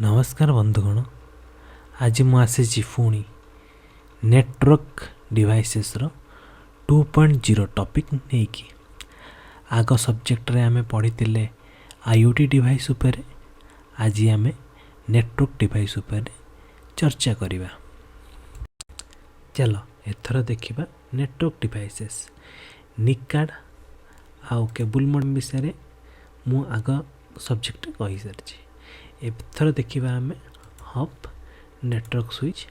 नमस्कार बंधुगण, आज मु आसी पुणी नेटवर्क डिवाइसेस रो 2.0 टॉपिक नहीं आग सब्जेक्ट रे आमे पढ़ी आईओटी डिवाइस उपरे। आज आमे नेटवर्क डिवाइस उपरे चर्चा करिबा। चलो एथर देखिबा नेटवर्क डिवाइसेस निकाड आउ केबल मॉडेम विषय मु आग सब्जेक्ट कहि सारछि। एथर देखिबा आमे हब नेटवर्क स्विच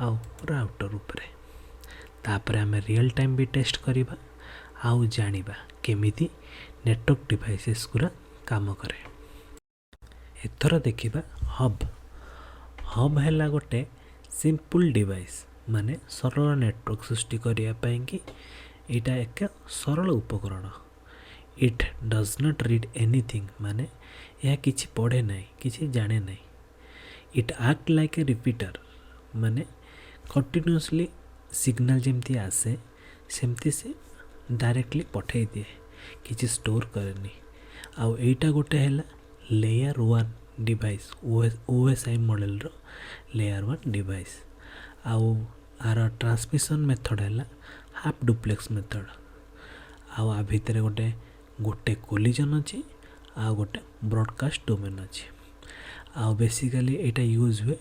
आउ राउटर उपरे। तापर आमे रियल टाइम भी टेस्ट करिबा आउ जानिबा केमिति नेटवर्क डिवाइसेस गुरा काम करे। एथर देखिबा हब। हब हैला गोटे सिंपल डिवाइस माने सरल नेटवर्क सृष्टि करिया पई कि एटा एक सरल उपकरण। It does not read anything माने यह किछि पढ़े नहीं, किछि जाने नहीं। It act like a repeater माने कंटिन्यूअसली सिग्नल जेमती आसे सेमती से डायरेक्टली पठे दिए, किछि स्टोर करेनी। आउ एटा गोटे हैला लेयर 1 डिवाइस ओएसआई मॉडल रो लेयर 1 डिवाइस। आउ आर ट्रांसमिशन मेथड हैला हाफ डुप्लेक्स मेथड। आउ आ भितर गोटे कोलिजन अछि आ गोटे ब्रॉडकास्ट डोमेन अछि। आउ बेसिकली एटा यूज हुए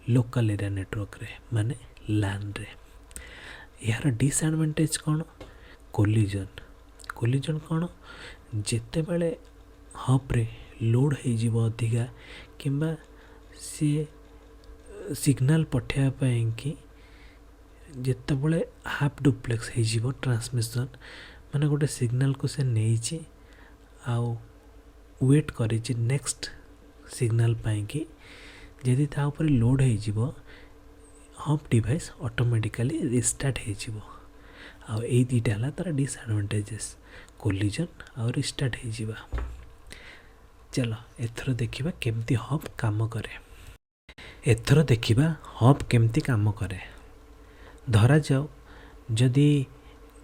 लोकल एरिया नेटवर्क रे माने लैन रे। यार डिसएडवांटेज कौन? कोलिजन कौन? जेते बेले हब रे लोड हो जीव अधिका किंबा सी सिग्नल पठेया पई कि जेते बेले हाफ डुप्लेक्स हो जीव ट्रांसमिशन माने गोटे सिग्नल को से नहीं आउ वेट करी नेक्स्ट सिग्नल पाई कि यदि ता ऊपर लोड हो जीव हब डिवाइस ऑटोमेटिकली रिस्टार्ट हो जीव। आउ ए दुटा हला तार डिसएडवांटेजेस कोलिजन और रिस्टार्ट हो जीवा। चलो एथर देखिबा केमती हब काम करे। एथर देखिबा हब केमती काम करे। धरा जाओ जदि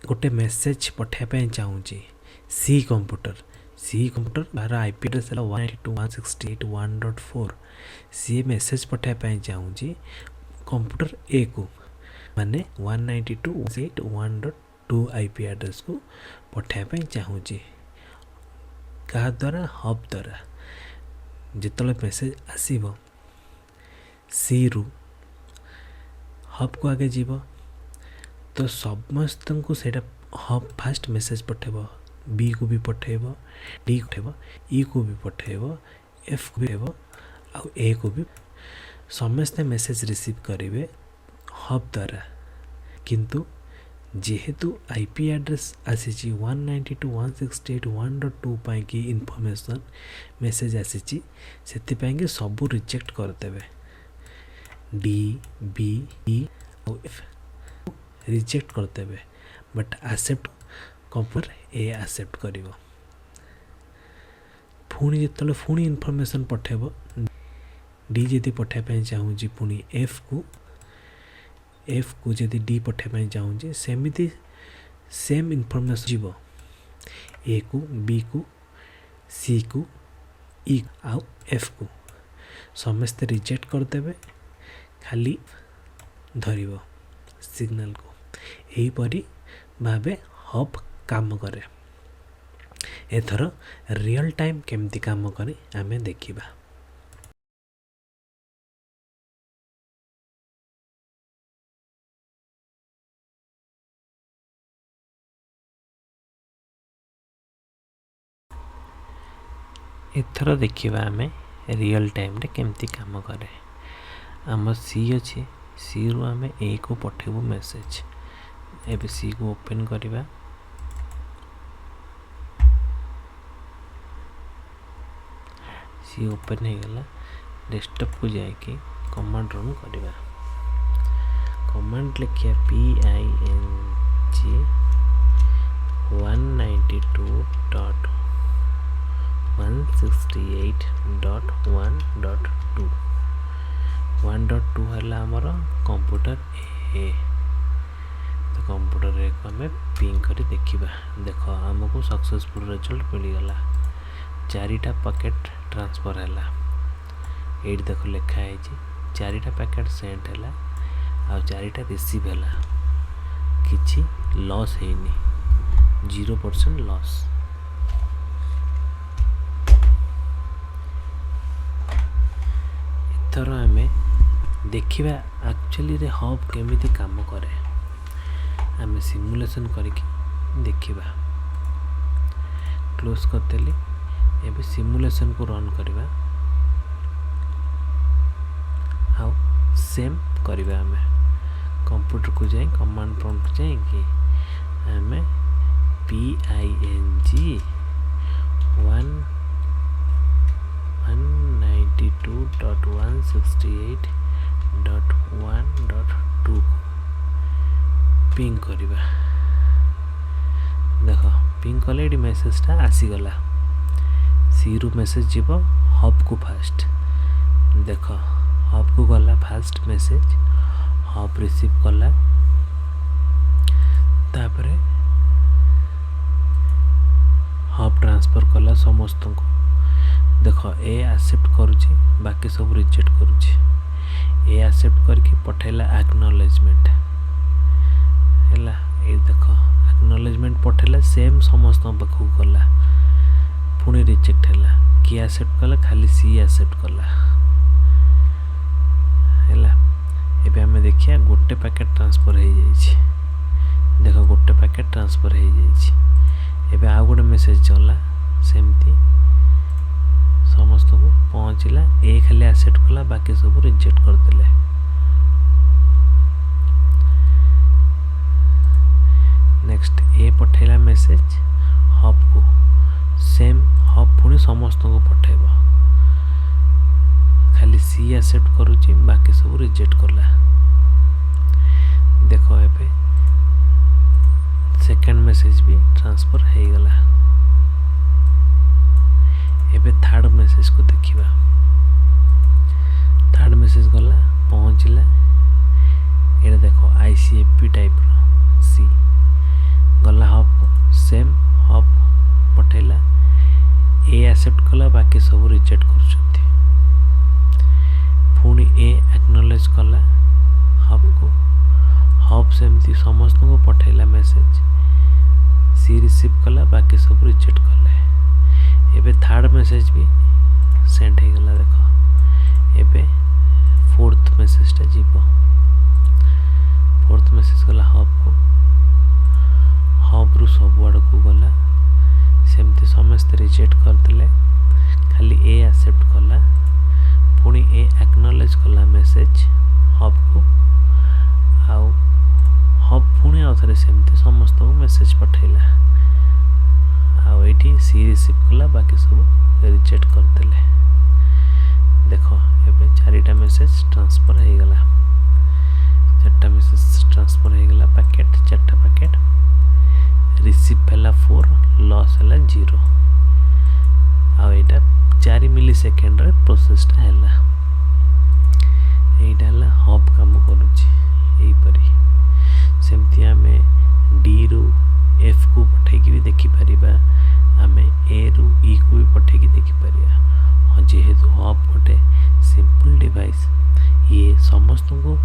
गोटे मेसेज पठे पे चाहूँगी सी कंप्यूटर बार आईपी एड्रेस 192.168.1.4 सी मेसेज पठे पे चाहूँगी कंप्यूटर ए को माने 192.168.1.2 आईपी एड्रेस को पठे पे चाहूँगी क्या द्वारा हब द्वारा। जितने मेसेज आसीबो सी रु हब को आगे जीव तो समस्त को सेटा हब फास्ट मेसेज पठेब, बी को भी पठेब, डी को पठेब, ई को भी पठेब, एफ को भी पठेब आउ ए को भी। समस्ते मेसेज रिसीव करेंगे हब द्वारा। किंतु जेहेतु आईपी एड्रेस आसी 192.168.1.2 पाई कि इनफॉरमेशन मेसेज आसी से सबू रिजेक्ट करदेवे। डी बी ई और एफ रिजेक्ट करदेवे but accept computer A accept करिवो। पुणी जितले पुणी इनफॉरमेशन पठेब डी जदि पठे पे चाहूँगी पुणी एफ को जदि डी पठे पे चाहूँगी सेमिति सेम इनफॉरमेशन जीव ए को, बी को, सी को, ई आउ एफ को समस्ते रिजेक्ट करदेवे, खाली धरिव सिग्नल को। यहीपरी भावे हब काम करे। एथर रियल टाइम केमती काम करे आमे देखिबा। एथर देखिबा आमे रियल टाइम रे केमती काम करे। आम सी अच्छे सी रु आमे ए को पठेबू मेसेज। एबे सी को ओपन करिबा। सी ओपन हो गला। डेस्कटॉप को जाके कमांड रन करिबा। कमांड लिखिया PING 192.168.1.2 1.2 है आमर कंप्यूटर ए। तो कंप्यूटर ए को आम पिंग कर देखा। देख आमको सक्सेसफुल रिजल्ट मिलगला। 4टा पैकेट ट्रांसफर है। ये देख लिखाई चारिटा पैकेट सेंड है आ चारिटा रिसीव है किसी लॉस है 0% लॉस। एथर आम देखा एक्चुअली रे हब केमिति काम करे आम सिमुलेशन करके देखा। क्लोज करदेली एबे सिमुलेशन को रन करवा आउ सेम करवा आम कंप्यूटर को जाए कमांड प्रॉम्प्ट जाए कि आम PING 192.168.1.2 पिंग करवा। देख पिंग कले ये मेसेजटा आसीगला सी रु मेसेज जीव हब को फास्ट। देख हब को गला फास्ट मेसेज हब रिसीव कला तापरे हब ट्रांसफर कला समस्त को। देख ए एक्सेप्ट करुची बाकी सब रिजेक्ट करुची ए एक्सेप्ट करके पठेला एक्नॉलेजमेंट हैला। ए देख एक्नॉलेजमेंट पठेला सेम समस्त पाखु गला पुणी रिजेक्ट है कि एक्सेप्ट कला खाली सी एक्सेप्ट कला हैला। एबे हमें देखिया गोटे पैकेट ट्रांसफर हो जाइए। देख गोटे पैकेट ट्रांसफर हो जाइए। एबे आ गोटे मेसेज चला सेमती समस्त को पहुँचला ए खाली एक्सेप्ट कला बाकी सब रिजेक्ट करदेले। नेक्स्ट ए पठेला मेसेज हब को सेम हब पुणी समस्त को पठेब खाली सी एक्सेप्ट करुची बाकी सब रिजेक्ट कला। देख एबे सेकेंड मेसेज भी ट्रांसफर हो गला। एबे थर्ड मेसेज को देखिबा। थर्ड मेसेज गला पहुँचला ये देख ICFP टाइप रो सी गला हब को सेम हब पठेला ए एक्सेप्ट कला बाकी सब रिजेक्ट कर पुणी ए एक्नॉलेज कला हब को हब सेमती समस्त को पठेला मेसेज सी रिसीव कला बाकी सब रिजेक्ट कले। एबे थर्ड मेसेज भी सेंड हो गला। देख एबे फोर्थ मेसेजटा जीव फोर्थ मेसेज गला हब को हब रु सब आड़ को गला सेमती समस्त रिजेक्ट करदेले खाली ए एक्सेप्ट कला पुणी ए एक्नॉलेज कला मेसेज हब को आउ हब पुणी आउ थे सेमती समस्त को मेसेज पठेला आउ ये सी रिसीव कला बाकी सब रिजेक्ट करदेले। देख एबे चारिटा मेसेज ट्रांसफर हो गला चार्टा मेसेज ट्रांसफर हो गला पैकेट चार्टा पैकेट रिसीव है 4 लॉस है 0 आईटा 4 मिली सेकेंड रे प्रोसेसटा है हब काम करुपरी सेमती आम डी रु एफ को पठेकी भी देखिपर आम ए रु ई को भी पठेकी देखिपर। हाँ जेहेतु हब गोटे सिंपल डिवाइस ये समस्त को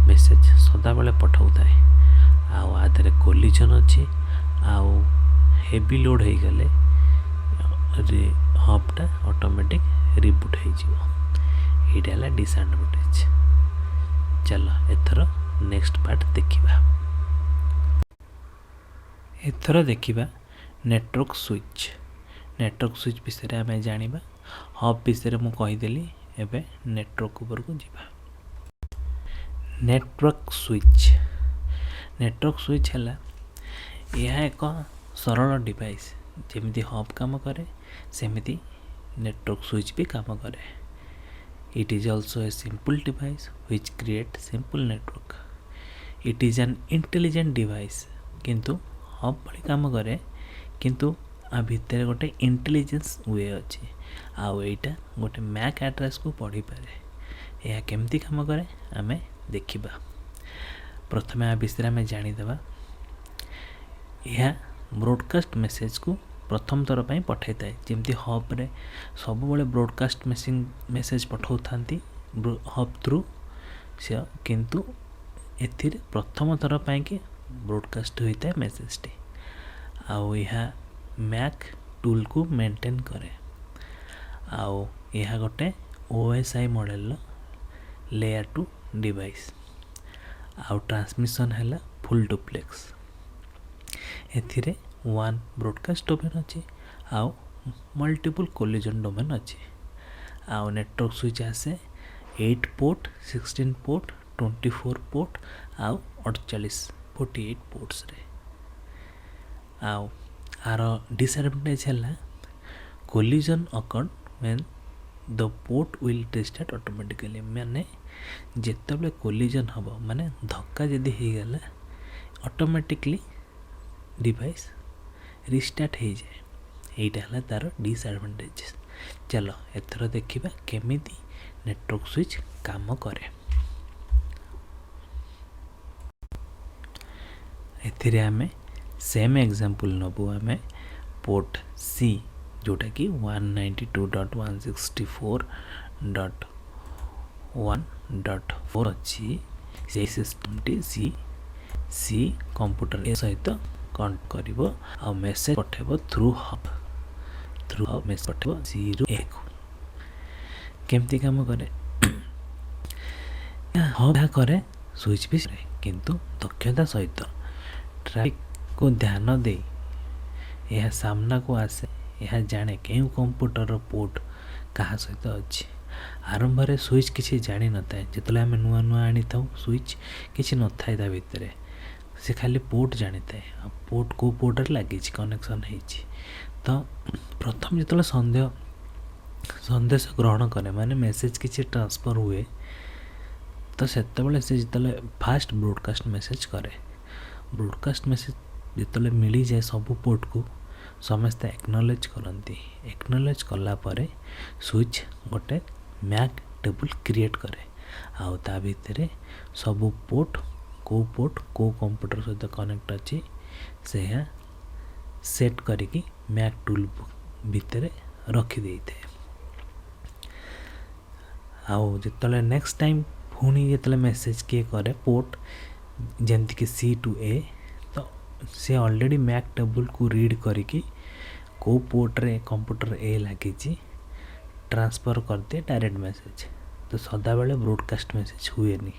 मेसेज सदा बेले पठाऊ थाए आधे कोलिजन अच्छी आउ हेवी लोड हो गले हबटा ऑटोमेटिक रिबूट हो डिसएडवांटेज। चलो एथर नेक्स्ट पार्ट देखिबा। एथर देखिबा नेटवर्क स्विच विषय आम जानिबा। हब विषय मु कहीदेली एबे नेटवर्क ऊपर को जीवा। नेटवर्क स्विच है यह एक सरल डिवाइस जमीती हब काम करे सेमिति नेटवर्क स्विच भी काम करे। It is also a simple device which create simple network. It is an intelligent device किंतु हब भली काम करे किंतु आ भितर गोटे इंटेलिजेंस वे अच्छी आउ एटा गोटे मैक एड्रेस को पढ़ी पारे। यह केमती काम करे आमे देखिबा। प्रथमे आ विषय में जानीदेवा। यह ब्रॉडकास्ट मेसेज को प्रथम थर पर पठाई थाए जमती हब रे सब बड़े ब्रॉडकास्ट मेसेज पठाऊँ हब थ्रू से किंतु एथिरे प्रथम थर कि ब्रॉडकास्ट होता है मेसेजटी आउ यह मैक टूल को मेंटेन करे आउ यह गोटे OSI model layer two device आउ ट्रांसमिशन है फुल डुप्लेक्स एथिरे वन ब्रॉडकास्ट डोमेन अच्छे आउ मल्टीपल कोलिजन डोमेन अच्छे आउ नेटवर्क स्विच आसे 8 पोर्ट 16 पोर्ट 24 पोर्ट आउ 48 पोर्ट्स रे आउ आर डिसएडवांटेज है collision occurred when the port will restart automatically माने जेतेबेले कोलिजन हबो माने धक्का जदि हो गला ऑटोमेटिकली डिवाइस रिस्टार्ट हो जाए एटा है तार डिसएडवांटेज। चलो एथर देखिबा केमिति नेटवर्क स्विच काम करे। एथिरे आमे सेम एग्जांपल नबु आमे पोर्ट सी जोटा कि 192.164.1.4 अच्छी से सिस्टम टी सी कंप्यूटर ए सहित कनेक्ट करिवो आ मेसेज पठेबो थ्रू हब मेसेज पठेबो 0 1 केमती काम करे हब करे स्विच भी किंतु दक्षता सहित ट्रैफिक को ध्यान दे यह सामना को आसे यह जाने क्यों कंप्यूटर पोर्ट कहा सहित अच्छी आरंभ में स्विच किसी जानी न था जिते आम नुआ नुआ आनी था स्विच किसी न था भितर से खाली पोर्ट जानी था पोर्ट को पोर्ट लगी कनेक्शन तो प्रथम जो संदेश ग्रहण करे माने मेसेज किसी ट्रांसफर हुए तो से जिते फास्ट ब्रॉडकास्ट मेसेज करे ब्रॉडकास्ट मेसेज जिते मिली जाए सब पोर्ट को समस्ते एक्नॉलेज करती एक्नॉलेज कला परे स्विच गोटे मैक टेबल क्रिएट करे आउ ता भितर सब पोर्ट को कंप्यूटर सहित कनेक्ट अच्छी से सेट करिकी मैक टूल भितर रखी देते आउ जिते नेक्स्ट टाइम पुणी जिते मेसेज किए करे पोर्ट जमती कि C to A तो सी ऑलरेडी मैक टेबल को रीड करिकी को पोर्ट रे कंप्यूटर ए लगी ट्रांसफर कर दिए डायरेक्ट मेसेज तो सदा बेले ब्रॉडकास्ट मेसेज हुए नहीं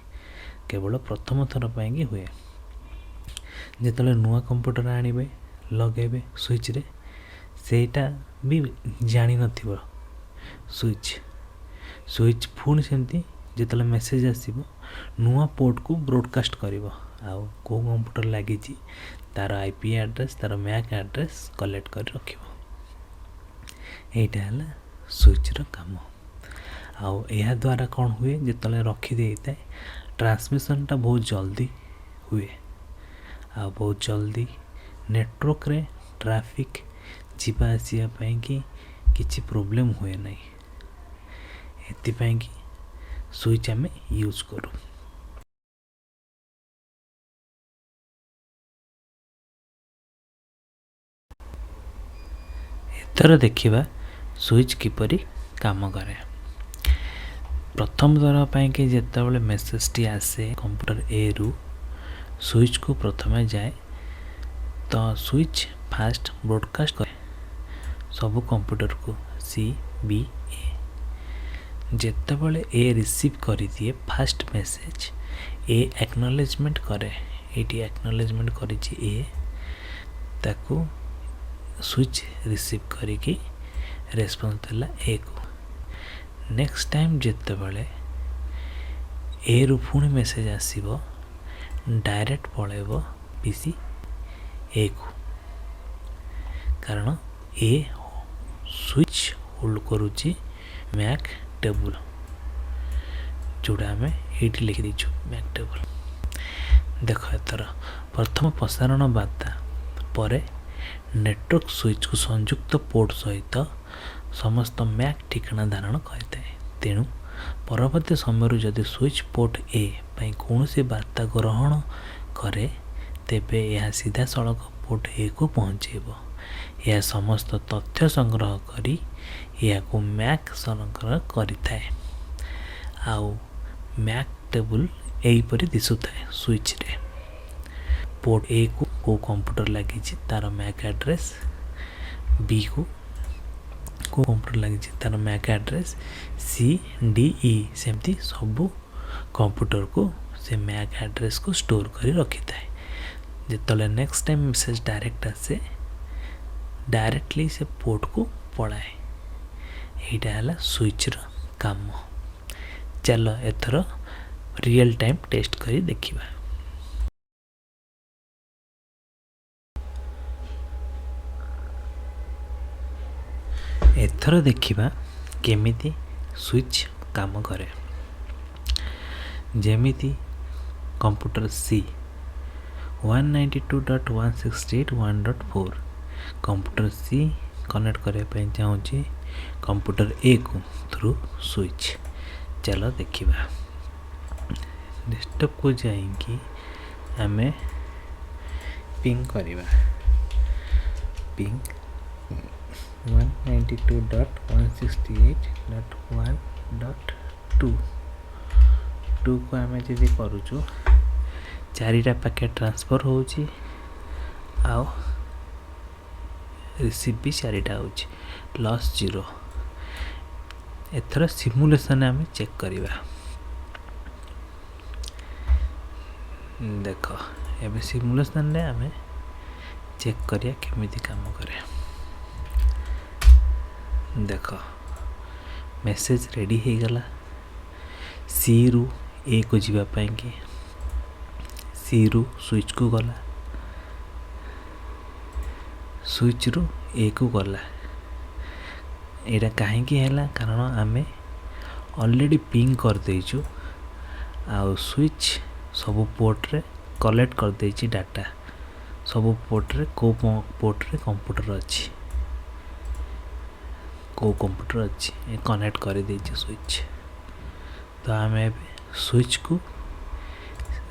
केवल प्रथम थर पाई हुए जिते नुआ कंप्यूटर आनिबे लगेबे स्विच रे सेटा भी जानी नथिबो स्विच पुणी सेमती जिते मेसेज आसीबो नुआ पोर्ट को ब्रॉडकास्ट करिवो आउ को कंप्यूटर लगी तार IP एड्रेस तार मैक एड्रेस कलेक्ट कर रखिबो एटा है स्विच रो काम आउ यह द्वारा कौन हुए जिते रखी देता है ट्रांसमिशन टा बहुत जल्दी हुए आ बहुत जल्दी नेटवर्क रे ट्रैफिक जीवा आसिया पई कि किछि प्रॉब्लम हुए नहीं एति पई कि स्विच आमे यूज करू। एथर देखिबा स्विच किपरि काम करे। प्रथम दर पाई कि जेतेबेले मेसेज टी आसे कंप्यूटर ए रु स्विच को प्रथमे जाए तो स्विच फास्ट ब्रॉडकास्ट करे सब कंप्यूटर को CBA जेतेबेले ए रिसीव करी दिए फास्ट मेसेज ए एक्नॉलेजमेंट करे एटी एक्नॉलेजमेंट करी ए ताकू स्विच रिसीव करिकी रेस्पॉन्स देला ए को नेक्स्ट टाइम जेतेबेले ए रु पुणी मेसेज आसीबो डायरेक्ट पळेबो PC ए को कारण ए स्विच होल्ड करूची मैक टेबल जोड़ा आम ये लिखि दीचु मैक टेबल देख एथर प्रथम प्रसारण बार्ता पर नेटवर्क स्विच को संयुक्त पोर्ट सहित समस्त मैक ठिकाना धारण करता है तेणु परवर्ती समय जदि स्विच पोर्ट ए कौन सी बार्ता ग्रहण करे तेबे यह सीधा सड़क पोर्ट ए को पहुँचेब यह समस्त तथ्य संग्रह करी या को मैक संग्रह करिथाए। आउ मैक टेबल एहीपरि दिशुଥାଏ स्विच रे। पोर्ट ए को कंप्यूटर लगी तार मैक एड्रेस, बी को कंप्यूटर लगी तार MAC address, C D E सेमती सब कंप्यूटर को से मैक एड्रेस को स्टोर करी रखी थाए। जितले नेक्स्ट टाइम मेसेज डायरेक्ट आसे डायरेक्टली से पोर्ट को पड़ाए। यहीटा है स्विच रो काम। चलो एथर रियल टाइम टेस्ट करी देखिबा। एथर देखिबा केमिति स्विच काम करे। जेमिति कंप्यूटर सी 192.168.1.4 कंप्यूटर सी कनेक्ट करने पे चाहूँगी कंप्यूटर ए को थ्रू स्विच। चलो देखिबा। डेस्कटॉप को जाइए आम पिंग करवा। पिंग 192.168.1.2 2 को आम जी करुचु चारिटा पैकेट ट्रांसफर होची आउ रिसीव भी चारिटा होची लॉस 0। एथर सिमुलेशन आम चेक करवा। देख एबे सिमुलेशन रे आम चेक करिया केमिति काम करे। देख मेसेज रेडी हो गला। सी रु ए को जीवा पाई कि सी रु स्विच को गला, स्विच रु ए को गला। एटा कहीं है कारण आम ऑलरेडी पिंग कर देचु आउ स्विच सब पोर्ट रे कलेक्ट कर देची डाटा। सब पोर्ट रे को पोर्ट रे कंप्यूटर अच्छी को कंप्यूटर अच्छी कनेक्ट कर देची स्विच। तो आम स्विच को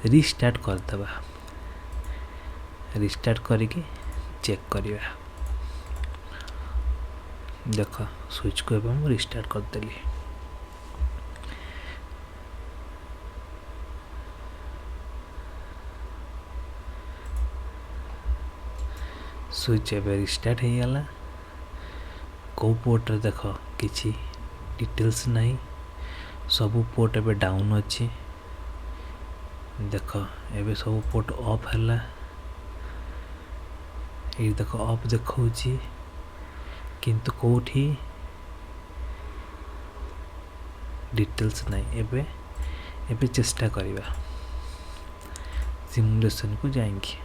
रिस्टार्ट करदे। रिस्टार्ट करके चेक करवा। देख स्विच को एवं रिस्टार्ट करदेली। स्विच एवं रिस्टार्ट हो गला। को पोर्ट रे देख किसी डिटेल्स नहीं, सब पोर्ट एवं डाउन अच्छी। देख एवं सब पोर्ट ऑफ है। ये देख ऑफ देखौची किंतु कोठी डिटेल्स नहीं। एबे चेष्टा करिबा सिमुलेशन को जाएंगे।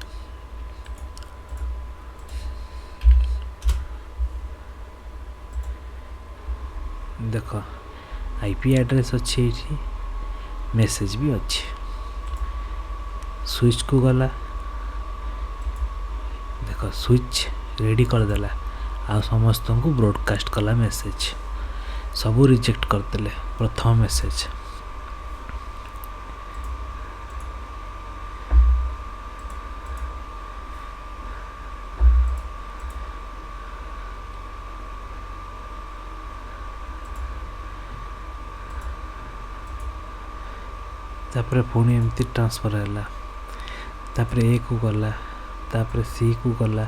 देख आईपी एड्रेस अच्छी ये मेसेज भी अच्छी। स्विच को गला। देख स्विच रेडी करदेला आ समस्त को ब्रॉडकास्ट कला मेसेज। सबू रिजेक्ट करदेले प्रथम मेसेज। तापर पुणी एमती ट्रांसफर है। तापर ए को गला, तापर सी को गला,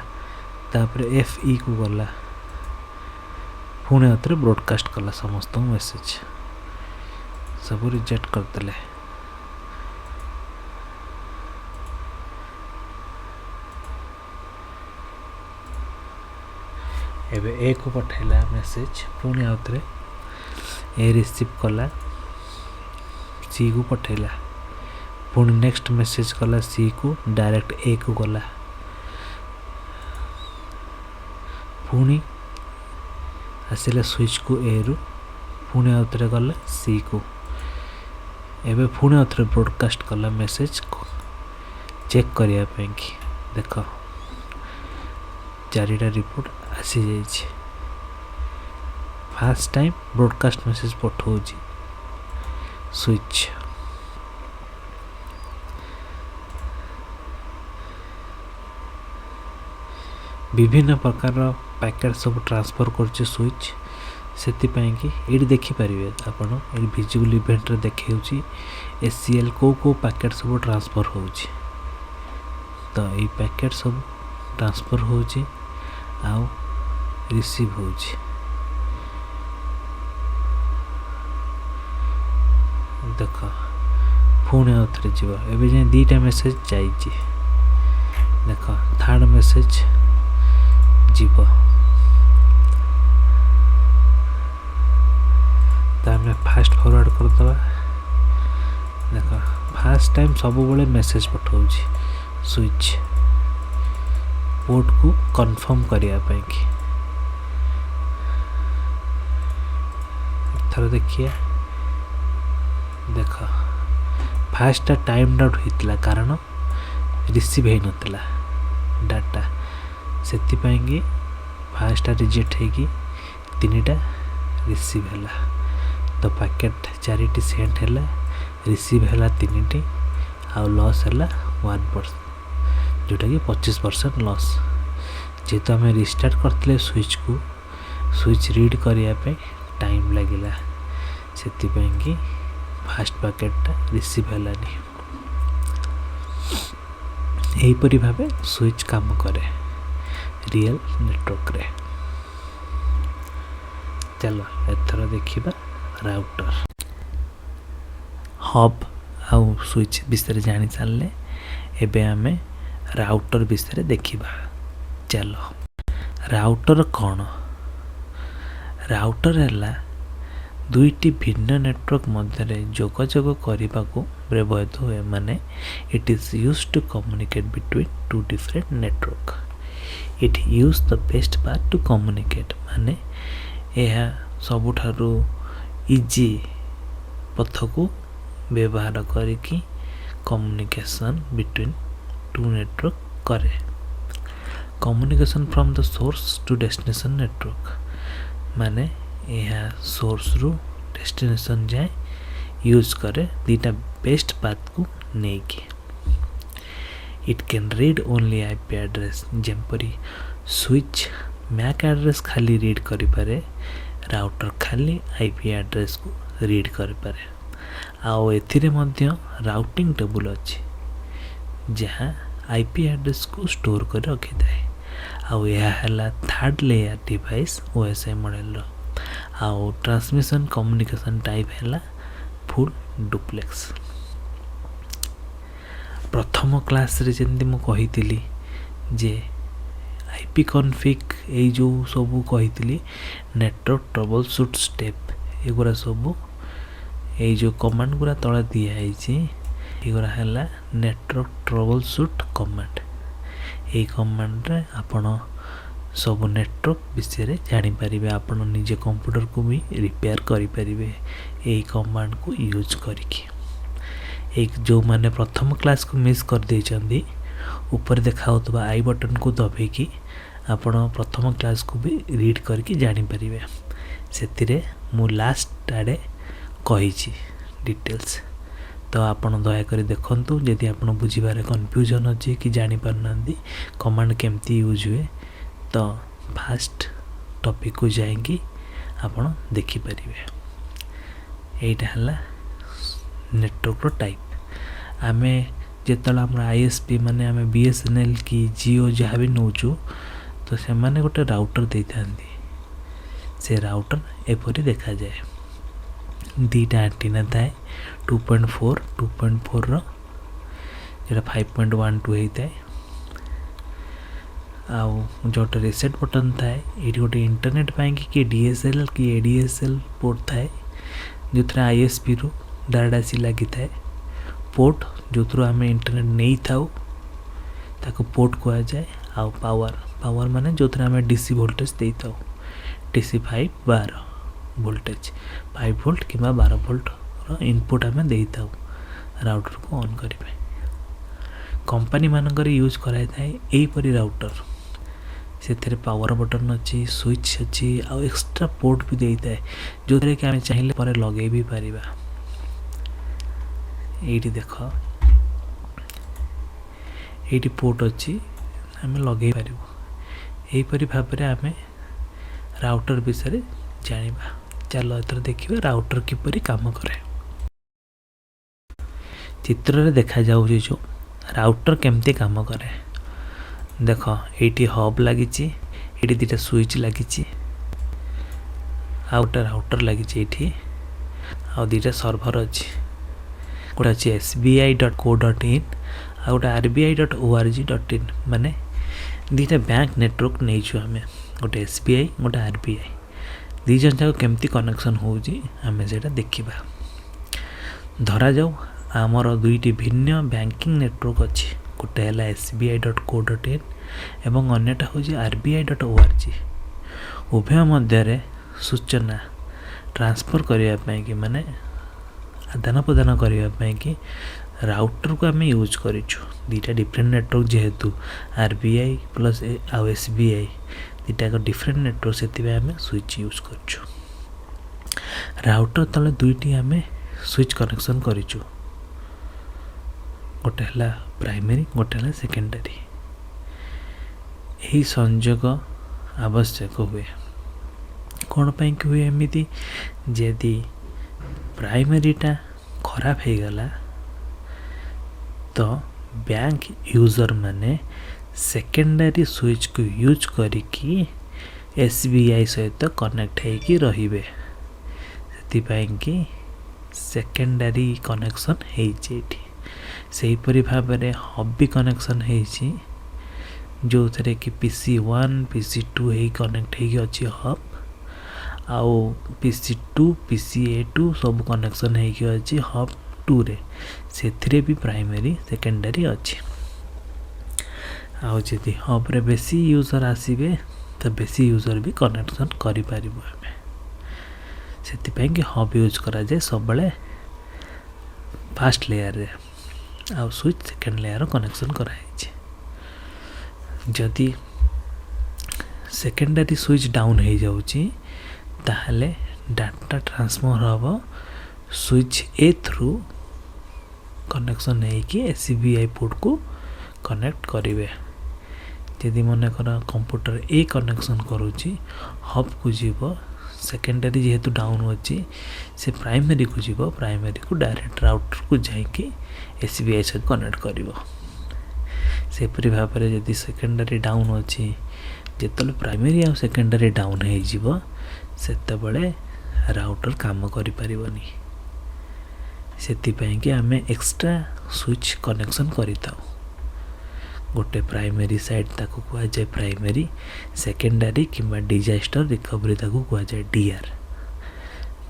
तापर एफ ई को गला। पुणी आउथरे ब्रॉडकास्ट कला समस्त मेसेज। सब रिजेक्ट करदेले। एबे ए को पठेला मेसेज। पुणी आउथरे ए रिसीव कला, सी को पठेला। पुणी नेक्स्ट मेसेज कला सी को डायरेक्ट ए को गला। पुणी आसिला स्विच को ए रु पुणी आउथरे गला सी को। एबे पुणी आउथरे ब्रॉडकास्ट कला मेसेज चेक करिया पे कि देख चारिटा रिपोर्ट आसी जाइए। फास्ट टाइम ब्रॉडकास्ट मेसेज पठाऊँगी स्विच। विभिन्न प्रकार पैकेट सब ट्रांसफर कर स्विच से ये देखिपारे आपड़ ये विजिबल इवेंट देखी एसीएल को पैकेट सब ट्रांसफर हो तो ये पैकेट सब ट्रांसफर हो रिसीव हो देख पुणी आउ थे जीव एवं जाए दीटा मेसेज जाइए देख थर्ड मेसेज जीव तो आम फास्ट फॉरवर्ड करदे देख फास्ट टाइम सब बड़े मेसेज पठाऊँ स्विच पोर्ट को कन्फर्म करने की थर देखिए देख फास्ट टाइम डाउट होता कारण रिसीव हो नाला डाटा से फास्ट रिजेक्ट होगी तीन टा रिसीव है तो पैकेट 4टी सेंड है रिसीव है 3टी आ लॉस है 1% जोटा कि 25% लॉस जेहेतु आम रिस्टार्ट करते स्विच को स्विच रीड करने टाइम लगे से कि फास्ट पैकेटा रिसीव है यहीपरी भाव स्विच काम करे रियल नेटवर्क रे। चलो एथर देखिबा राउटर हब आउ स्विच विषय जानी सारे एबे आमे राउटर विषय देखिबा। चलो राउटर कौन राउटर है दुईटी भिन्न नेटवर्क मध्य जोगाजोग करने को व्यवहृत हुए माने it is used to communicate between two different network it use the best part to communicate माने यह सबुठारु इजी पथ को व्यवहार करिकी कम्युनिकेशन बिटवीन टू नेटवर्क करे communication from the source to destination network माने यह सोर्स रु डेस्टिनेशन जाए यूज करे दीटा बेस्ट पाथ को नेकी it can read only IP address जमपरी स्विच मैक एड्रेस खाली रीड करि पारे राउटर खाली आईपी एड्रेस को रीड करि पारे आउ एथिरे मध्य राउटिंग टेबल अछि जहाँ आईपी एड्रेस को स्टोर कर रखि थाए आउ यह हला third layer device OSI model रो आउ ट्रांसमिशन कम्युनिकेशन टाइप है फुल डुप्लेक्स प्रथम क्लास रे जंदी मु कहितली जे आईपी कॉन्फिग ए जो सब कहितली नेटवर्क ट्रबल शूट स्टेप एगुरा सब ए जो कमांड गुरा तळे दिया आइछि एगुरा हला नेटवर्क ट्रबल शूट कमांड ए कमांड रे आपण सब नेटवर्क विषय जानी पारिबे आपण निजे कंप्यूटर को भी रिपेयर करि पारिबे ए कमांड को यूज करिकी एक जो माने प्रथम क्लास को मिस कर दे चंदी ऊपर देखा होतबा आई बटन को दबे कि आपण प्रथम क्लास को भी रीड करके जानी पारिबे सेतिरे मु लास्ट आडे कहिछि डिटेल्स तो आपण दया करी देखंतु यदि आपण बुझिबारे कंफ्यूजन अछि कि जानी पारनांदी कमांड केमती यूज हुए तो फास्ट टॉपिक को जाएंगी आपण देखि परिबे एटा हला नेटवर्क रो टाइप आमे जेतला हमरा आईएसपी माने आमे बीएसएनएल की जियो जहाँ भी नौचु तो से माने गोटे राउटर देथांती से राउटर एपरी देखा जाए दीटा एंटीना थाए 2.4 रो जेटा 5.12 होता है आउ जोटा रिसेट बटन थाए ये गोटे इंटरनेट पाएंगे कि डीएसएल कि एडीएसएल पोर्ट थाए जो थे आईएसपी रू डायरेक्ट आसी लगी थाए पोर्ट जो थ्रू आम इंटरनेट नहीं थाउ ताको पोर्ट कहा जाए आउ पावर माने जो थे आम डीसी वोल्टेज दे था डीसी 12 वोल्टेज 5 वोल्ट कि 12 वोल्ट रो इनपुट आम दे था राउटर को ऑन करें कंपनी मानकर यूज कराई थाए यहीपरी राउटर से पावर बटन अच्छी स्विच अच्छी आउ एक्स्ट्रा पोर्ट भी देता है जो थे कि आम चाहिए पर लगे भी पारिबा एटी देख ये पोर्ट अच्छी आम लगे पार एहीपरि भाବରେ आमे राउटर विषय जानिबा। चलो एथर देखिबा राउटर किपरि काम करे। चित्र रे देखा जाउछि जो राउटर केमती काम करे। देख एटी हब लागिछि, एटी दिटा स्विच लागिछि, आउटर राउटर लागिछि एटी, आ दिटा सर्वर अछि। गोटा अछि sbi.co.in आ गोटा rbi.org.in माने दिटा बैंक नेटवर्क नै छु हमें, गोटे SBI गोटे RBI दी जन जाक केमती कनेक्शन होउछि हमें सेटा देखिबा। धरा जाऊ आमर दुईटी भिन्न बैंकिंग नेटवर्क अछि, गोटे हला sbi.co.in एवं अन्यटा होछि rbi.org। उभय मध्य रे सूचना ट्रांसफर करिया पई कि माने आदान प्रदान करिया पई कि राउटर को आम यूज करिछु। दीटा डिफरेंट नेटवर्क जेहेतु RBI प्लस आ SBI दीटा डिफरेंट नेटवर्क से आम स्विच यूज करिछु। राउटर तले दुईटी आम स्विच कनेक्शन करिछु, गोटे हला प्राइमरी गोटे हला सेकेंडरी। यही संयोग आवश्यक हुए कौन पाई कि हुए एमिति यदि प्राइमरीटा खराब हो गला तो बैंक यूजर माने सेकेंडरी स्विच को यूज करिकी SBI सहित कनेक्ट होगी रहिबे। सेति पाई कि सेकेंडरी कनेक्शन हेछि। सही परि भाबरे हब भी कनेक्शन हेछि, जो थरे कि PC1 PC2 हे कनेक्ट हेगी अछि हब, आउ PC2 PCA2 सब कनेक्शन हेगी अछि हब 2 रे। सेथिरे भी प्राइमरी सेकेंडरी अछि। आउ जदि हब रे बेसी यूजर आसीबे तो बेसी यूजर भी कनेक्शन करि पारिबो हमें। सेति पई कि हब यूज करा जाय सब बळे फर्स्ट लेयर रे, आउ स्विच सेकेंड लेयर कनेक्शन करा हेछि। जदि सेकेंडरी स्विच डाउन हो जाउछि ताहले डाटा ट्रांसफर हबो स्विच ए थ्रू कनेक्शन है कि SBI पोर्ट को कनेक्ट करिवे। यदि मन कर कंप्यूटर ए कनेक्शन करूची हब को जीवो, सेकेंडरी जेहेतु डाउन होची से प्राइमरी को जीवो, प्राइमरी को डायरेक्ट राउटर को जाइकी SBI से कनेक्ट करिवो। से परि भाबरे यदि सेकेंडरी डाउन होची जेतले प्राइमरी आ सेकेंडरी डाउन हो जीवो सेते बळे राउटर काम करि परिबनी। सेति पई कि आमे एक्स्ट्रा स्विच कनेक्शन करिताउ। गोटे प्राइमरी साइड ताको कुआ जाय प्राइमरी, सेकेंडरी किंबा डिजास्टर रिकवरी ताको कुआ जाय DR।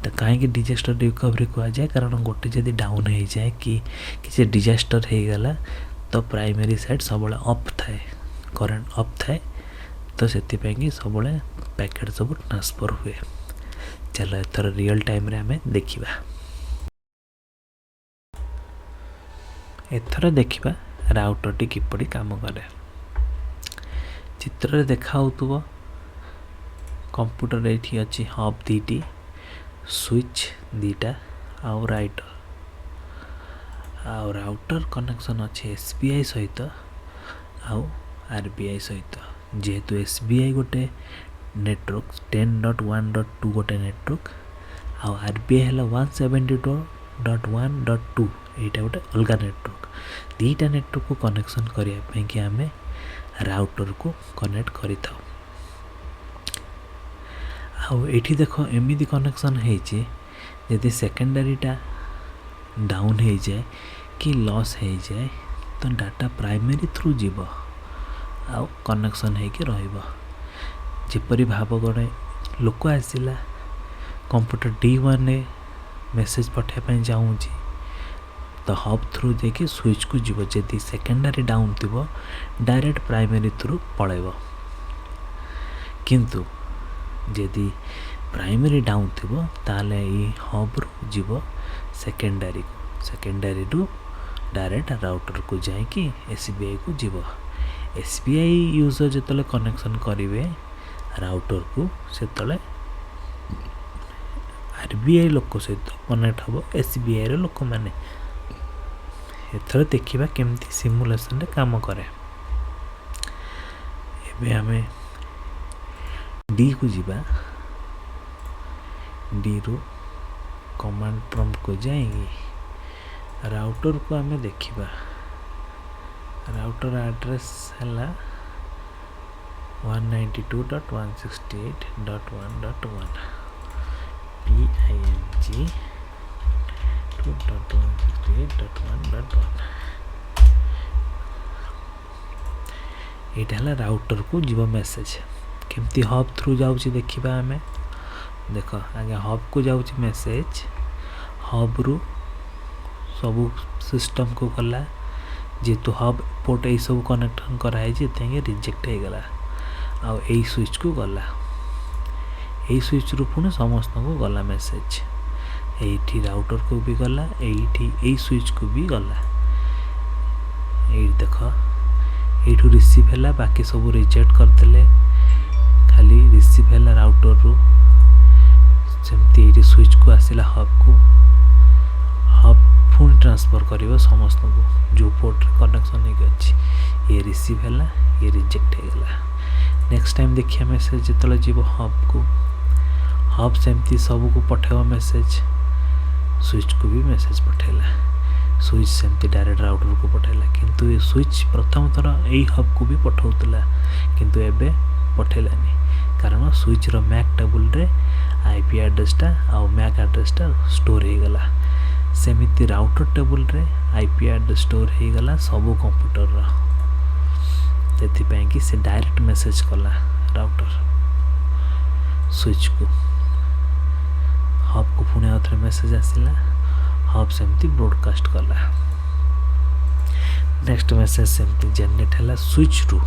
तो कहीं डिजास्टर रिकवरी कुआ जाय कारण गोटे जदि डाउन हो जाए कि किसी डिजास्टर हो गला तो प्राइमरी साइड सब ऑफ थाए, करंट ऑफ थाए, तो सेति पई कि सब पैकेट सब ट्रांसफर हुए। चलो एथर रियल टाइम रे हमें देखिबा। एथर देखिबा राउटर टी किपरि काम करे। चित्र रे देखा होतबो कंप्यूटर एठी अछि हब दीटी, स्विच दीटा आउ राइटर, आउ राउटर कनेक्शन अछि SBI सहित आउ RBI सहित। जेहेतु SBI गोटे नेटवर्क 10.1.2 गोटे नेटवर्क, आउ RBI हला 172.1.2 एटा गोटे अलगा नेटवर्क। दीटा नेटवर्क को कनेक्शन करिया पई कि हमें राउटर को कनेक्ट करिताउ। आउ एठी देखो एमिति कनेक्शन हेछि यदि सेकेंडरीटा डाउन हो जाए कि लॉस हो जाए तो डाटा प्राइमरी थ्रू जीवो आउ कनेक्शन हेकि रहिबो। जेपरि भाव गणे लोक आसिला कंप्यूटर D1 रे मेसेज पठा पई जाउछि तो हब थ्रू देखि स्विच को जीवो। जदि सेकेंडरी डाउन थिबो डायरेक्ट प्राइमरी थ्रू पळेबो, किंतु जदि प्राइमरी डाउन थिबो ताले ई हब रू जीवो सेकेंडरी को, सेकेंडरी रू डायरेक्ट राउटर को जाइकी SBI को जीवो। SBI यूजर जतले कनेक्शन करिवे राउटर को सेतले RBI लोक सहित कनेक्ट हबो SBI रो लोक माने। एथर देखिबा केमती सिमुलेशन रे काम करे। एबे हमें डी को जीवा डी रू कमांड प्रॉम्प्ट को जाएंगे राउटर को आम देखा राउटर एड्रेस है 192.168.1.1 ping 2.168.1.1 यहाँ राउटर को जीव मेसेज केमती हब थ्रू जाऊँगी देखा आम देख आगे हब को जाऊँगी मेसेज हब रु सबू सिस्टम को गला जेहेतु हब पोर्ट यही सब कनेक्शन कराई रिजेक्ट हो गला आ स्विच को गला यही स्विच रु पुणी समस्त को गला मेसेज ये राउटर को भी गला यही स्विच को भी गला ये देख ये रिसीव है बाकी सब रिजेक्ट करदे खाली रिसीव है राउटर रु सेमती ये स्विच को आसला हब को हब पुणी ट्रांसफर कर समस्त को जो पोर्ट कनेक्शन अच्छी ये रिसीव है ये रिजेक्ट हो गला नेक्स्ट टाइम देखिए मेसेज जो जीव हब को हब सेमती सब को पठेब मेसेज स्विच को भी मेसेज पठेला स्विच सेमती डायरेक्ट राउटर को पठेला किंतु ये स्विच प्रथम थर यही हब को भी पठाऊला किंतु एबे पठेलानी कारण स्विच रो मैक टेबल रे आईपी एड्रेसटा आ मैक एड्रेसटा स्टोर हो गला सेमिति राउटर टेबल रे आईपी एड्रेस स्टोर हो गला सबो कंप्यूटर रो कि से डायरेक्ट मेसेज कला राउटर स्विच को हब को पुणे आउथरे मेसेज आसला हब सेमती ब्रॉडकास्ट कला नेक्स्ट मेसेज सेमती जनरेट है स्विच रु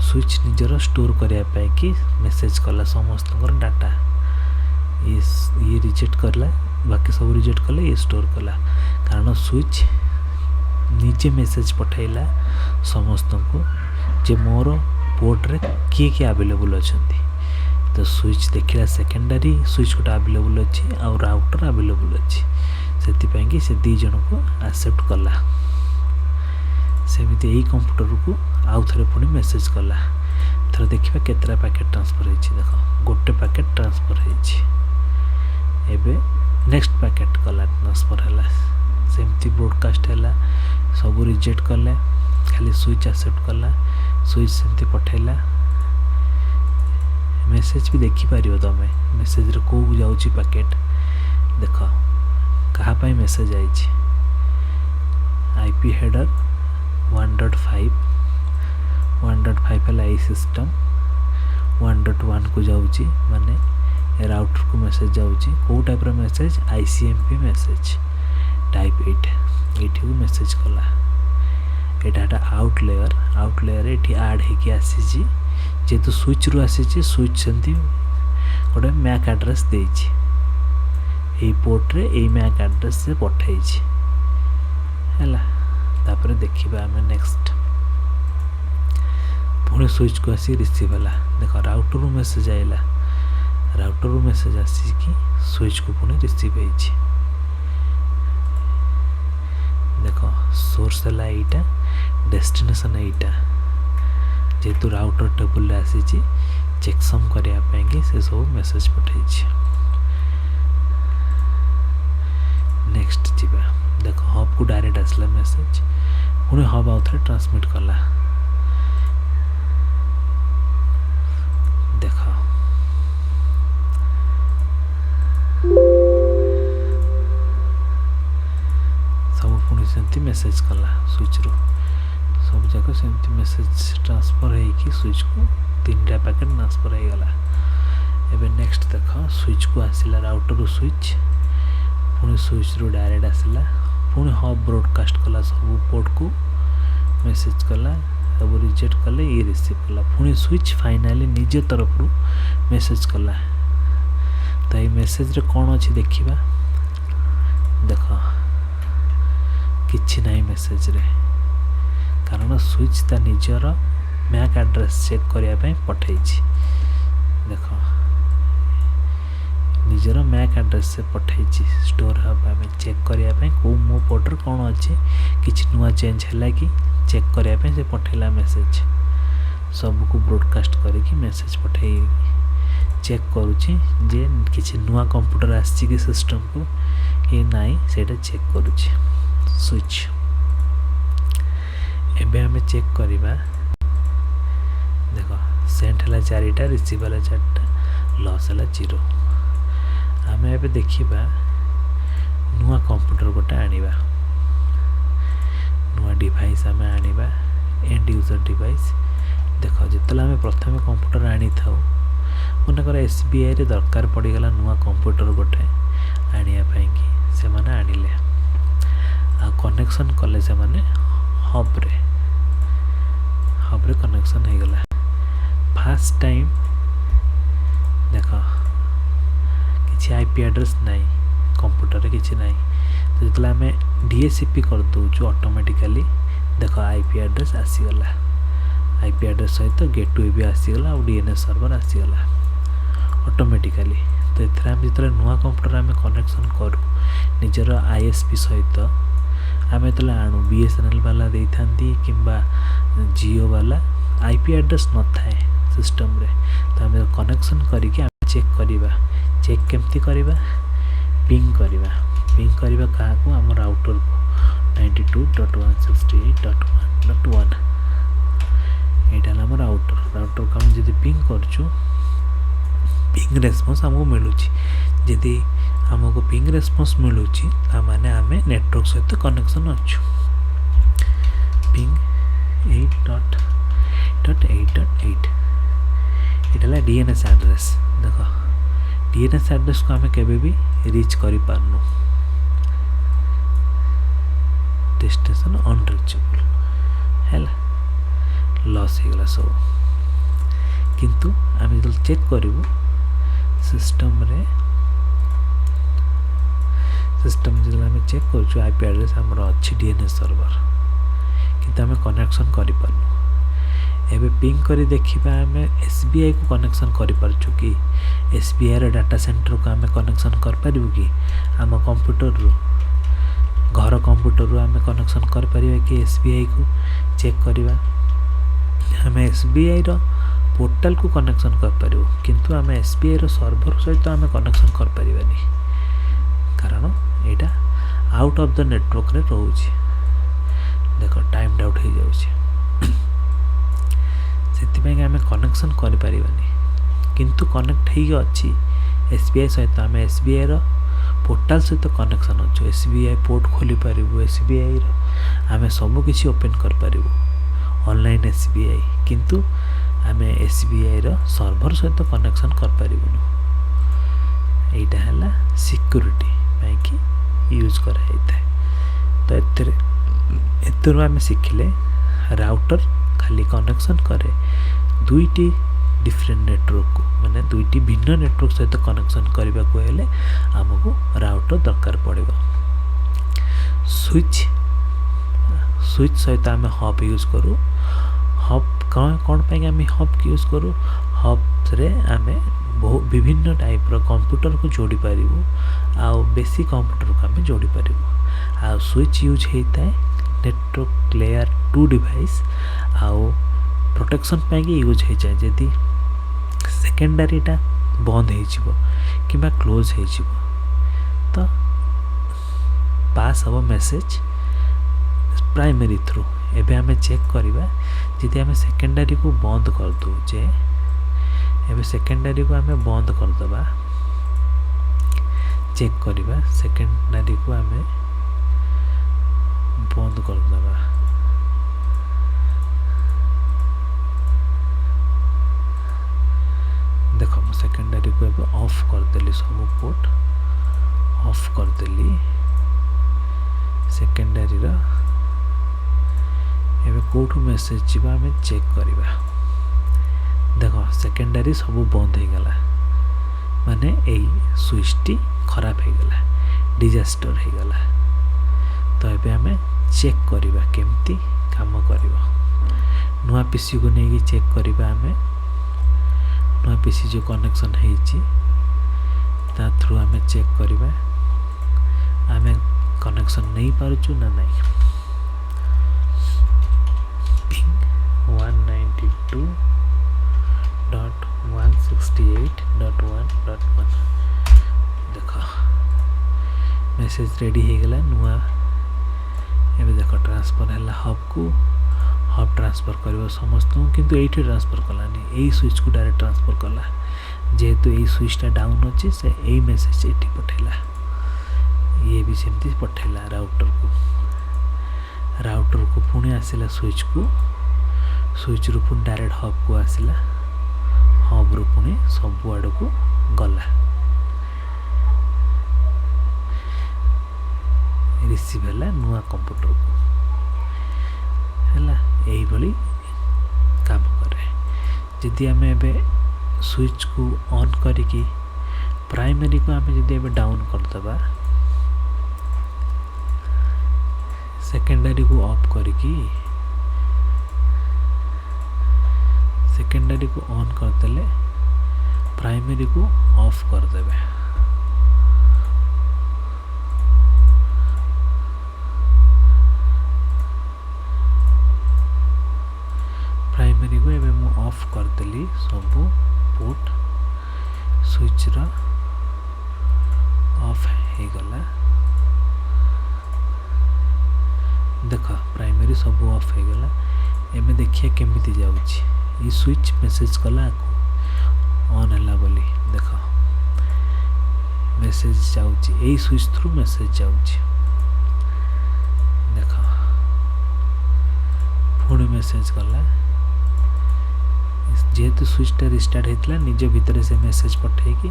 स्विच निजर स्टोर करने कि मेसेज कला समस्त डाटा ये रिजेक्ट करला बाकी सब रिजेक्ट कले ये स्टोर कला कारण स्विच निजे मेसेज पठाइला समस्त को जे मोर पोर्ट रे किए किए अवेलेबल अच्छा तो स्विच देखला सेकेंडरी स्विच गोटे अवेलेबल अच्छी आ राउटर अवेलेबल अच्छी से से दी जन को एक्सेप्ट कला सेमती यही कंप्यूटर को आउ थे पुणी मेसेज कला थर देखा केतरा पैकेट ट्रांसफर हो देख गोटे पैकेट ट्रांसफर होबे नेक्स्ट पैकेट कला ट्रांसफर है सेमती ब्रॉडकास्ट है सब रिजेक्ट कले खाली स्विच एक्सेप्ट कला स्विच सेमती पठेला मेसेज भी देखिपार तुम मेसेज रे कौ जाऊँगी पैकेट देख कहाँ मेसेज आई आईपी हेडर 1.5 है आई सिस्टम 1.1 को जाऊँगी माने राउटर को मेसेज जाऊँगी कौ type message ICMP message type 8 को मेसेज कला यहाँ आउटलेयर ये आड होगी आसी जेहेतु स्विच रु आसी स्विच सेमती गोटे मैक एड्रेस देछि यही पोर्ट रे यही मैक एड्रेस से पठाई तापर देखा आम नेक्स्ट पुणी स्विच को आसी रिसीव है देख राउटर रु मेसेज आइला राउटर रु मेसेज आसिकी स्विच को पुणी रिसीव हो देख सोर्स है यहाँ डेस्टिनेशन यहाँ जेहेतु राउटर टेबल आसी चेकसम करने से सब मेसेज पठाई नेक्स्ट जीवा देख हब को डायरेक्ट आसला मेसेज पुणी हब आउ थे ट्रांसमिट कला देख सब पुणी सेमती मेसेज कला स्विच रू सब जाक सेमती मेसेज ट्रांसफर हो स्विच को 3टा पैकेट ट्रांसफर हो गला एबे नेक्स्ट देख स्विच को आसला राउटर रू स्विच पुणी स्विच रू डायरेक्ट आसला पुणी हब ब्रॉडकास्ट कला सब पोर्ट को मेसेज कला सब रिजेक्ट कले ये रिसीव कला पुणी स्विच फाइनाली निजे तरफ रू मेसेज कला तो ये मेसेज रे कौन अच्छी देखा देख किछि नहीं मेसेज रे कारण स्विच ता निजर मैक एड्रेस चेक करने पठाई देख निजर मैक एड्रेस से पठाई स्टोर हब आम चेक करने कौ मो पोर्टर कौन अच्छे कि नुआ चेंज है कि चेक करने से पठेला मेसेज सबको ब्रॉडकास्ट करके मेसेज पठाई चेक करुच्ची जे किसी नुआ कंप्यूटर आसी कि सिस्टम को कि नाई सेटा चेक करुच्ची स्विच एबे हमें चेक करिबा देखो सेंड हला 4टा रिसीव हला 4टा लॉस हला 0 हमें एबे देखिबा नुआ कंप्यूटर गोटे आनिबा नुआ डिवाइस हमें आनिबा एंड यूजर डिवाइस देखो जितला हमें प्रथम कंप्यूटर आनी थाउ मनकर एसबीआई रे दरकार पड़ी गला नुआ कंप्यूटर गोटे आनिया पाई कि से माने आनिले आ कनेक्शन कले से माने हब रे कनेक्शन हो गला फर्स्ट टाइम देखो किसी आईपी एड्रेस नहीं कंप्यूटर रे किसी नहीं तो जितला हमें डीएचसीपी कर दो जो ऑटोमेटिकली देखो आईपी एड्रेस आसी गला आईपी एड्रेस सहित गेटवे भी आसीगला और डीएनएस सर्वर आसीगला ऑटोमेटिकली तो एथरा हम जितले नुआ कंप्यूटर आम कनेक्शन करूँ निजर आईएसपी सहित आम जो आणु बीएसएनएल वाला दे था कि जियो वाला आईपी एड्रेस न थाए सिस्टम रे तो आम कनेक्शन करके चेक करवा चेक केमती करवा पिंग करवा क्या को आम राउटर को 92.168.1.1 यहाँ आम राउटर को आम जब पिंग करचु पिंग रेस्पॉन्स हमको मिलूँ जदि हमको पिंग रेस्पॉन्स मिलूँ ताने आम नेटवर्क सहित कनेक्शन अच्छु पिंग 8.8.8 यहाँ डीएनएस एड्रेस देख डीएनएस एड्रेस को आम केबे भी रीच करि पारनु डेस्टिनेशन अनरिचेबल है लॉस हो गला सब किंतु आम जो चेक करूँ सिस्टम जो आम चेक कर आईपी एड्रेस आमर अच्छी डीएनएस सर्वर किंतु आम कनेक्शन करि पारनु एबे पिंग करी देखिबा आम एसबीआई को कनेक्शन करि पारछु कि एसबीआई रे डाटा सेंटर को आम कनेक्शन कर पारिबु कि आम कंप्यूटर रो घर कंप्यूटर रो आम कनेक्शन कर पारिबा कि एसबीआई को चेक करिबा आम एसबीआई रो पोर्टल को कनेक्शन कर पारिबु किंतु आम एसबीआई रो सर्वर सहित आम कनेक्शन कर पारिबानी कारण एटा आउट ऑफ द नेटवर्क रे रहउछि देखो टाइम आउट हो जाउछि से आम कनेक्शन कर पारिबानी किंतु कनेक्ट हो अच्छी एसबीआई सहित आम एसबीआई रो पोर्टल सहित कनेक्शन अच्छे एसबीआई पोर्ट खोली पारिबु एसबीआई रो आम सब किछि ओपन कर पारिबु ऑनलाइन एसबीआई किंतु आम एसबीआई रो सर्वर सहित कनेक्शन कर पारिबुनु एटा हला सिक्योरिटी पाई कि यूज करा जाय तो एतरु आम शिखिले राउटर खाली कनेक्शन करे दुईटी डिफरेंट नेटवर्क को माने दुईटी भिन्न नेटवर्क सहित कनेक्शन करने को हेले आमको राउटर दरकार पड़ेगा स्विच सहित आम हब यूज करूँ हब कौन पे आम हब यूज करूँ हब रे आम बहुत विभिन्न टाइप रो कंप्यूटर को जोड़ी पारिबु आउ बेसी कंप्यूटर को आम जोड़ी पारिबु आउ स्विच यूज होता है नेटवर्क लेयर 2 डिवाइस आउ प्रोटेक्शन पाई यूज हो जाए जदि सेकेंडरीटा बंद हो कि क्लोज हो तो पास हम मेसेज प्राइमरी थ्रू एबे आम चेक करवा जदि आम सेकेंडरी को बंद कर दूचे एबे सेकेंडरी को आम बंद करदबा चेक करवा सेकेंडरी को आम बंद करदबा देख मु सेकेंडरी को एबे ऑफ करदेली सब पोर्ट ऑफ करदेली सेकेंडरी रा एबे कोठू मेसेज जीवा हमें चेक करवा देखो सेकेंडरी सब बंद हो गला माने एई स्विचटी खराब हो गला डिजास्टर हो गला तो एबे हमें चेक करवा केमती काम करवा नुआ पीसी को नहीं चेक करवा हमें नुआ पीसी जो कनेक्शन है थ्रू आम चेक करवा आम कनेक्शन नहीं पारचु ना नहीं पिंग 192 192.168.1.1 देख मेसेज रेडी हो गला नुआ एबे देख ट्रांसफर है हब को हब ट्रांसफर कर समस्त किंतु एठी ट्रांसफर कलानी एई स्विच को डायरेक्ट ट्रांसफर कला जेहेतु एई स्विचटा डाउन अच्छे से एई मेसेज एठी पठेला ये भी सेमती पठेला राउटर को पुणी आसला स्विच रु पुणी डायरेक्ट हब को आसला हब रु पुणी सब आड़ को गला रिसीव है नुआ कंप्यूटर को है यही भली काम करे जदि आम एबे स्विच को ऑन करिकी प्राइमरी को आम जदि एबे डाउन करदबा सेकेंडरी को ऑफ करिकी सेकेंडरी को ऑन करदेले प्राइमरी को ऑफ करदेबे प्राइमरी को एबे मु ऑफ करदेली सब पोर्ट स्विच रा ऑफ हो गला देख प्राइमरी सब ऑफ हो गला एमे देखिए केमिति जाउची ई स्विच मेसेज कला ऑन हला बोली देख मेसेज जाउची एई स्विच थ्रू मेसेज जाउची देख पुणी मेसेज कला जेहेतु स्विचटा रिस्टार्ट होता निज भितर से मेसेज पठे कि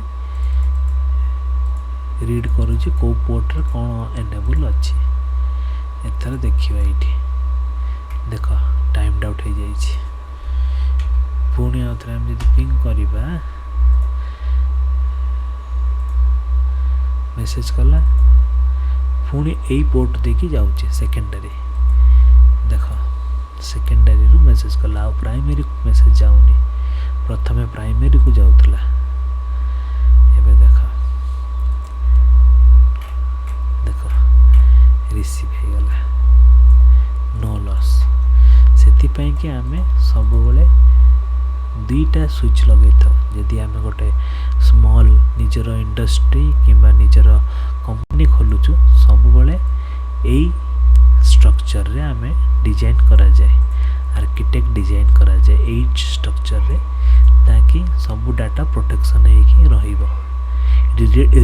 रीड करुच्ची कौ पोर्ट्रे कौन एनेबल अच्छी एथर देखिए ये देख टाइम आउट हो जाइए पुणी आउे आम जब पिंग करवा मेसेज कला पुणी यही पोर्ट देकी जाऊँचे सेकेंडरी देख सेकेंडरी रु मेसेज कला आ प्राइमरी को मेसेज जाऊनी प्रथमे प्राइमरी को जाउथला एबे देख रिसीव हो गला नो लॉस सेति पई कि आमे सब बेले दुईटा स्विच लगे था जदि आमे गोटे स्मॉल निजर इंडस्ट्री किंबा निजर कंपनी खोलुचु सब बेले एई स्ट्रक्चर रे आमे डिजाइन करा जाए आर्किटेक्ट डिजाइन करा जाए एई स्ट्रक्चर रे ताकि सब डाटा प्रोटेक्शन होगी रहिबो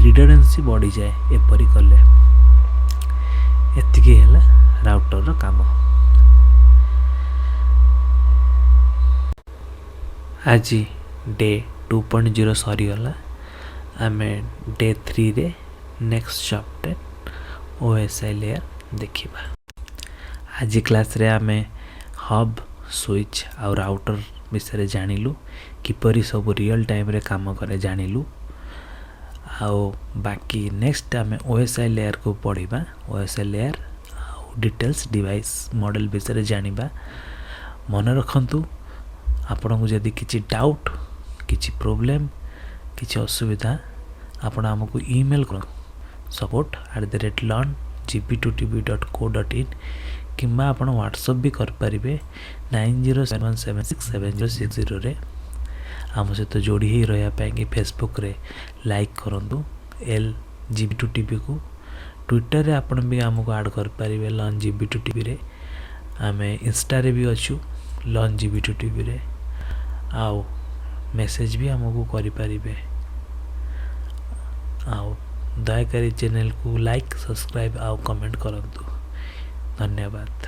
रिडंडेंसी बढ़ी जाए एपरी कले एतिकी है राउटर रो काम आज डे 2.0 सरीगला आम डे 3 रे नेक्स्ट चैप्टर OSI लेयर देखिबा आज क्लास रे आम हब स्विच आ राउटर विषय जानिलु किपरि सब रियल टाइम रे काम करे जानिलु आओ बाकी नेक्स्ट आम OSI लेयर को पढ़िबा OSI layer details device model विषय जानिबा मन रखंतु आपण को जदि किछि डाउट किछि प्रॉब्लम किछि असुविधा आपण हमको ईमेल कर support@learngp2tv.co.in किंबा आपण व्हाट्सएप भी कर पारिबे 9071767060 रे आम सहित जोड़ी ही रहा कि फेसबुक रे लाइक करंतु LGP2TV को ट्विटर रे आपण भी हमको ऐड कर पारिबे LearnGP2TV रे आम इंस्टा रे भी अच्छु LearnGP2TV रे आओ मेसेज भी हमको करि पारिबे आओ दयाकारी चैनल को लाइक सब्सक्राइब आउ कमेंट करंतु धन्यवाद।